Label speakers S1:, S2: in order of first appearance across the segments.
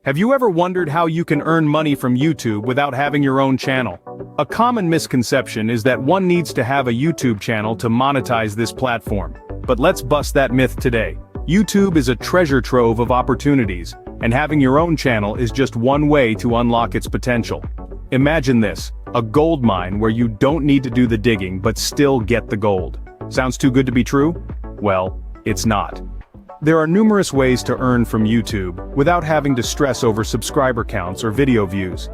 S1: Have you ever wondered how you can earn money from YouTube without having your own channel? A common misconception is that one needs to have a YouTube channel to monetize this platform. But let's bust that myth today. YouTube is a treasure trove of opportunities, and having your own channel is just one way to unlock its potential. Imagine this, a gold mine where you don't need to do the digging but still get the gold. Sounds too good to be true? Well, it's not. There are numerous ways to earn from YouTube without having to stress over subscriber counts or video views.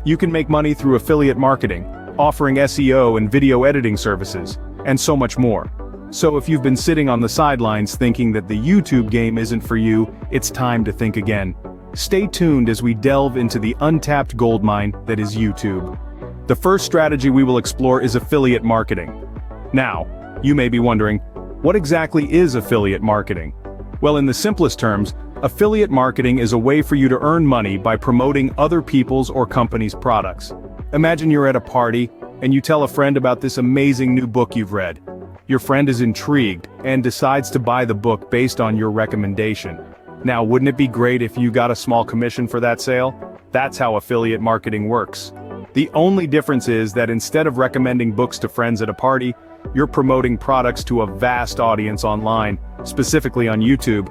S1: You can make money through affiliate marketing, offering SEO and video editing services, and so much more. So if you've been sitting on the sidelines thinking that the YouTube game isn't for you, it's time to think again. Stay tuned as we delve into the untapped goldmine that is YouTube. The first strategy we will explore is affiliate marketing. Now, you may be wondering, what exactly is affiliate marketing? Well, in the simplest terms, affiliate marketing is a way for you to earn money by promoting other people's or companies' products. Imagine you're at a party, and you tell a friend about this amazing new book you've read. Your friend is intrigued, and decides to buy the book based on your recommendation. Now, wouldn't it be great if you got a small commission for that sale? That's how affiliate marketing works. The only difference is that instead of recommending books to friends at a party, you're promoting products to a vast audience online, specifically on YouTube.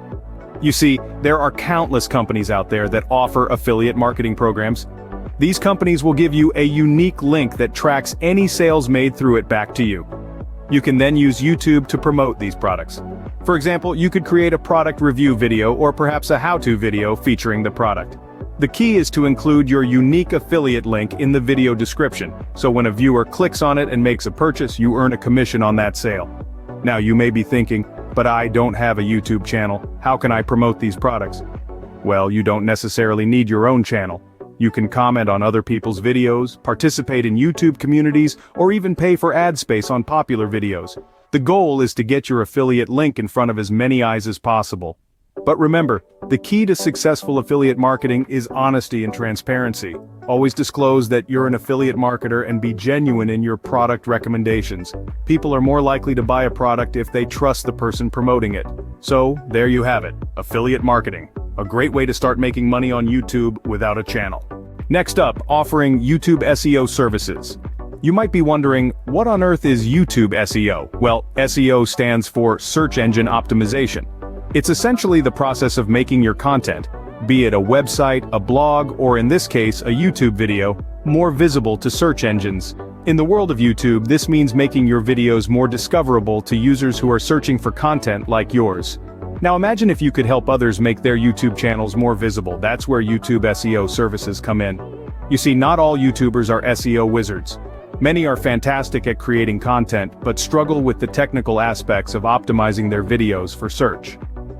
S1: You see, there are countless companies out there that offer affiliate marketing programs. These companies will give you a unique link that tracks any sales made through it back to you. You can then use YouTube to promote these products. For example, you could create a product review video or perhaps a how-to video featuring the product. The key is to include your unique affiliate link in the video description, so when a viewer clicks on it and makes a purchase, you earn a commission on that sale. Now you may be thinking, but I don't have a YouTube channel, how can I promote these products? Well, you don't necessarily need your own channel. You can comment on other people's videos, participate in YouTube communities, or even pay for ad space on popular videos. The goal is to get your affiliate link in front of as many eyes as possible. But remember, the key to successful affiliate marketing is honesty and transparency. Always disclose that you're an affiliate marketer and be genuine in your product recommendations. People are more likely to buy a product if they trust the person promoting it. So, there you have it, affiliate marketing. A great way to start making money on YouTube without a channel. Next up, offering YouTube SEO services. You might be wondering, what on earth is YouTube SEO? Well, SEO stands for Search Engine Optimization. It's essentially the process of making your content, be it a website, a blog, or in this case, a YouTube video, more visible to search engines. In the world of YouTube, this means making your videos more discoverable to users who are searching for content like yours. Now imagine if you could help others make their YouTube channels more visible. That's where YouTube SEO services come in. You see, not all YouTubers are SEO wizards. Many are fantastic at creating content, but struggle with the technical aspects of optimizing their videos for search.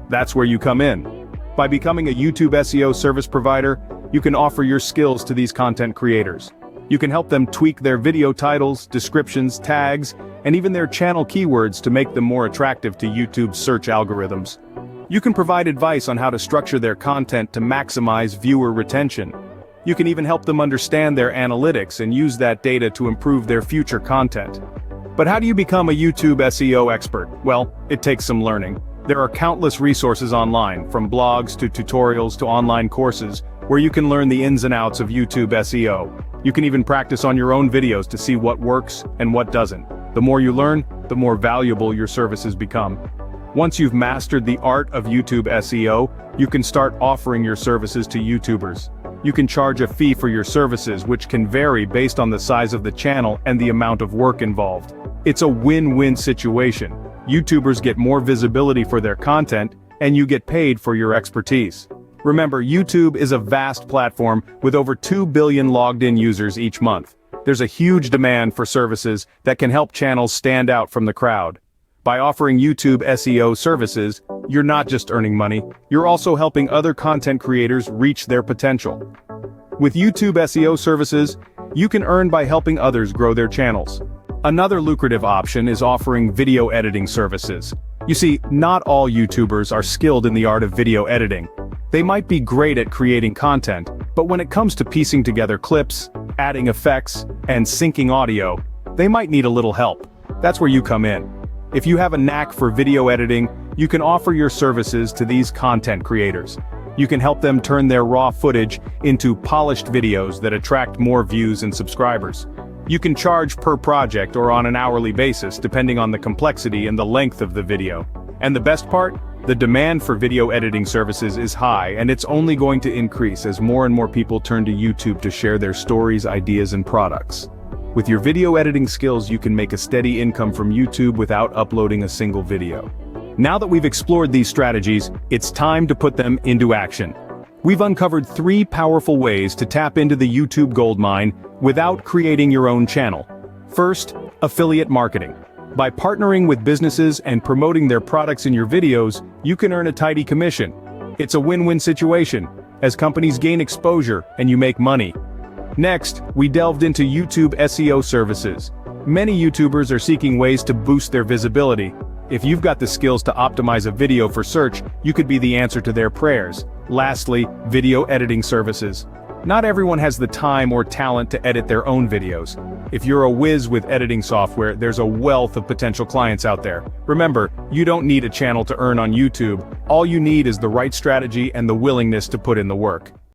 S1: That's where you come in. By becoming a YouTube SEO service provider, you can offer your skills to these content creators. You can help them tweak their video titles, descriptions, tags, and even their channel keywords to make them more attractive to YouTube's search algorithms. You can provide advice on how to structure their content to maximize viewer retention. You can even help them understand their analytics and use that data to improve their future content. But how do you become a YouTube SEO expert? Well, it takes some learning. There are countless resources online, from blogs to tutorials to online courses, where you can learn the ins and outs of YouTube SEO. You can even practice on your own videos to see what works and what doesn't. The more you learn, the more valuable your services become. Once you've mastered the art of YouTube SEO, you can start offering your services to YouTubers. You can charge a fee for your services, which can vary based on the size of the channel and the amount of work involved. It's a win-win situation. YouTubers get more visibility for their content, and you get paid for your expertise. Remember, YouTube is a vast platform with over 2 billion logged-in users each month. There's a huge demand for services that can help channels stand out from the crowd. By offering YouTube SEO services, you're not just earning money, you're also helping other content creators reach their potential. With YouTube SEO services, you can earn by helping others grow their channels. Another lucrative option is offering video editing services. You see, not all YouTubers are skilled in the art of video editing. They might be great at creating content, but when it comes to piecing together clips, adding effects, and syncing audio, they might need a little help. That's where you come in. If you have a knack for video editing, you can offer your services to these content creators. You can help them turn their raw footage into polished videos that attract more views and subscribers. You can charge per project or on an hourly basis depending on the complexity and the length of the video. And the best part? The demand for video editing services is high, and it's only going to increase as more and more people turn to YouTube to share their stories, ideas, and products. With your video editing skills, you can make a steady income from YouTube without uploading a single video. Now that we've explored these strategies, it's time to put them into action. We've uncovered 3 powerful ways to tap into the YouTube goldmine without creating your own channel. First, affiliate marketing. By partnering with businesses and promoting their products in your videos, you can earn a tidy commission. It's a win-win situation, as companies gain exposure and you make money. Next, we delved into YouTube SEO services. Many YouTubers are seeking ways to boost their visibility. If you've got the skills to optimize a video for search, you could be the answer to their prayers. Lastly, video editing services. Not everyone has the time or talent to edit their own videos. If you're a whiz with editing software, there's a wealth of potential clients out there. Remember, you don't need a channel to earn on YouTube. All you need is the right strategy and the willingness to put in the work.